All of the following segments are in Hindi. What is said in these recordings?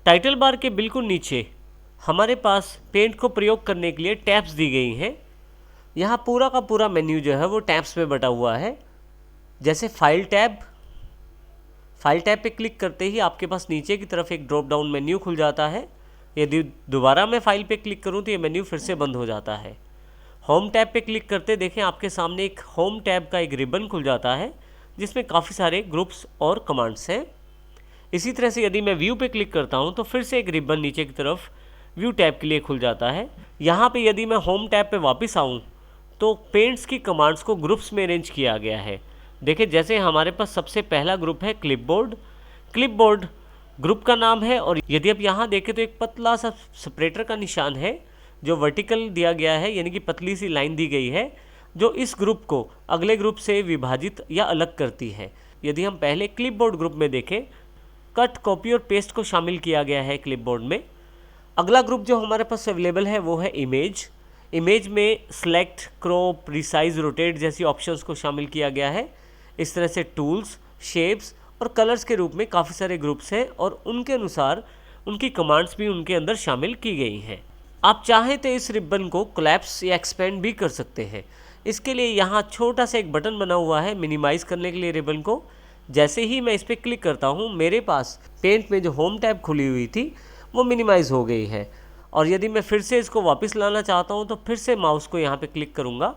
टाइटल बार के बिल्कुल नीचे हमारे पास पेंट को प्रयोग करने के लिए टैब्स दी गई हैं। यहाँ पूरा का पूरा मेन्यू जो है वो टैब्स में बटा हुआ है। जैसे फाइल टैब पे क्लिक करते ही आपके पास नीचे की तरफ एक ड्रॉप डाउन मेन्यू खुल जाता है। यदि दोबारा मैं फाइल पे क्लिक करूँ तो ये मेन्यू फिर से बंद हो जाता है। होम टैब पे क्लिक करते देखें आपके सामने एक होम टैब का एक रिबन खुल जाता है जिसमें काफ़ी सारे ग्रुप्स और कमांड्स हैं। इसी तरह से यदि मैं व्यू पे क्लिक करता हूं तो फिर से एक रिबन नीचे की तरफ व्यू टैब के लिए खुल जाता है। यहाँ पे यदि मैं होम टैब पे वापस आऊँ तो पेंट्स की कमांड्स को ग्रुप्स में अरेंज किया गया है। देखिए जैसे हमारे पास सबसे पहला ग्रुप है क्लिपबोर्ड ग्रुप का नाम है, और यदि आप यहाँ देखें तो एक पतला सा सेपरेटर का निशान है जो वर्टिकल दिया गया है, यानी कि पतली सी लाइन दी गई है जो इस ग्रुप को अगले ग्रुप से विभाजित या अलग करती है। यदि हम पहले क्लिपबोर्ड ग्रुप में देखें, कट, कॉपी और पेस्ट को शामिल किया गया है क्लिपबोर्ड में। अगला ग्रुप जो हमारे पास अवेलेबल है वो है इमेज में सेलेक्ट, क्रॉप, रिसाइज, रोटेट जैसी ऑप्शंस को शामिल किया गया है। इस तरह से टूल्स, शेप्स और कलर्स के रूप में काफ़ी सारे ग्रुप्स हैं और उनके अनुसार उनकी कमांड्स भी उनके अंदर शामिल की गई हैं। आप चाहें तो इस रिबन को कोलैप्स या एक्सपेंड भी कर सकते हैं। इसके लिए यहाँ छोटा सा एक बटन बना हुआ है मिनिमाइज़ करने के लिए रिबन को। जैसे ही मैं इस पर क्लिक करता हूँ मेरे पास पेंट में जो होम टैब खुली हुई थी वो मिनिमाइज़ हो गई है, और यदि मैं फिर से इसको वापस लाना चाहता हूँ तो फिर से माउस को यहाँ पे क्लिक करूँगा,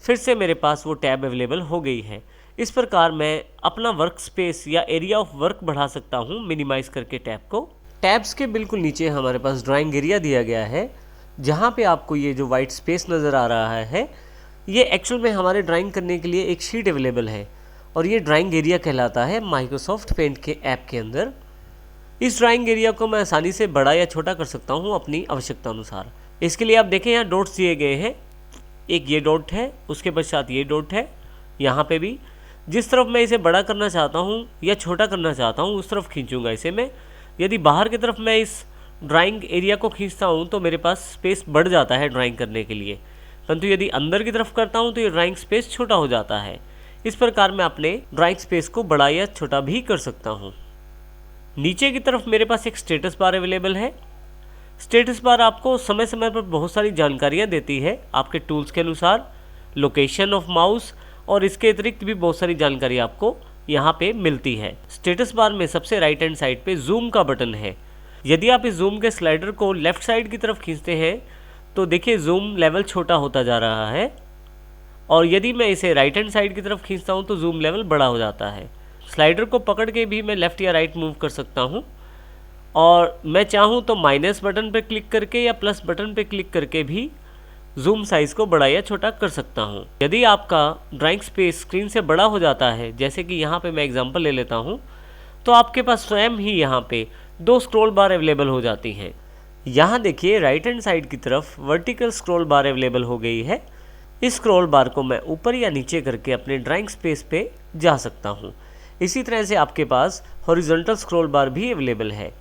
फिर से मेरे पास वो टैब अवेलेबल हो गई है। इस प्रकार मैं अपना वर्क स्पेस या एरिया ऑफ वर्क बढ़ा सकता हूँ मिनिमाइज़ करके टैब को। टैब्स के बिल्कुल नीचे हमारे पास ड्राइंग एरिया दिया गया है, जहाँ पे आपको ये जो वाइट स्पेस नज़र आ रहा है ये एक्चुअल में हमारे ड्राइंग करने के लिए एक शीट अवेलेबल है, और ये ड्राइंग एरिया कहलाता है माइक्रोसॉफ्ट पेंट के ऐप के अंदर। इस ड्राइंग एरिया को मैं आसानी से बड़ा या छोटा कर सकता हूँ अपनी आवश्यकता अनुसार। इसके लिए आप देखें यहाँ डॉट्स दिए गए हैं, एक ये डॉट है, उसके पश्चात ये डॉट है, यहाँ पे भी। जिस तरफ मैं इसे बड़ा करना चाहता हूँ या छोटा करना चाहता हूँ उस तरफ खींचूंगा इसे मैं। यदि बाहर की तरफ मैं इस ड्राइंग एरिया को खींचता हूँ तो मेरे पास स्पेस बढ़ जाता है ड्राइंग करने के लिए, परंतु यदि अंदर की तरफ करता हूँ तो ये ड्राइंग स्पेस छोटा हो जाता है। इस प्रकार मैं अपने ड्राइंग स्पेस को बड़ा या छोटा भी कर सकता हूँ। नीचे की तरफ मेरे पास एक स्टेटस बार अवेलेबल है। स्टेटस बार आपको समय समय पर बहुत सारी जानकारियाँ देती है आपके टूल्स के अनुसार, लोकेशन ऑफ माउस, और इसके अतिरिक्त भी बहुत सारी जानकारी आपको यहाँ पे मिलती है। स्टेटस बार में सबसे राइट हैंड साइड पे जूम का बटन है। यदि आप इस जूम के स्लाइडर को लेफ्ट साइड की तरफ खींचते हैं तो देखिए जूम लेवल छोटा होता जा रहा है, और यदि मैं इसे राइट हैंड साइड की तरफ खींचता हूँ तो जूम लेवल बड़ा हो जाता है। स्लाइडर को पकड़ के भी मैं लेफ़्ट या राइट मूव कर सकता हूँ, और मैं चाहूँ तो माइनस बटन पर क्लिक करके या प्लस बटन पर क्लिक करके भी जूम साइज़ को बड़ा या छोटा कर सकता हूँ। यदि आपका ड्राइंग स्पेस स्क्रीन से बड़ा हो जाता है, जैसे कि यहाँ पे मैं एग्जांपल ले लेता हूँ, तो आपके पास स्वयं ही यहाँ पे 2 स्क्रॉल बार अवेलेबल हो जाती हैं। यहाँ देखिए राइट हैंड साइड की तरफ वर्टिकल स्क्रॉल बार अवेलेबल हो गई है। इस स्क्रॉल बार को मैं ऊपर या नीचे करके अपने ड्राइंग स्पेस पे जा सकता हूँ। इसी तरह से आपके पास हॉरिजॉन्टल स्क्रॉल बार भी अवेलेबल है।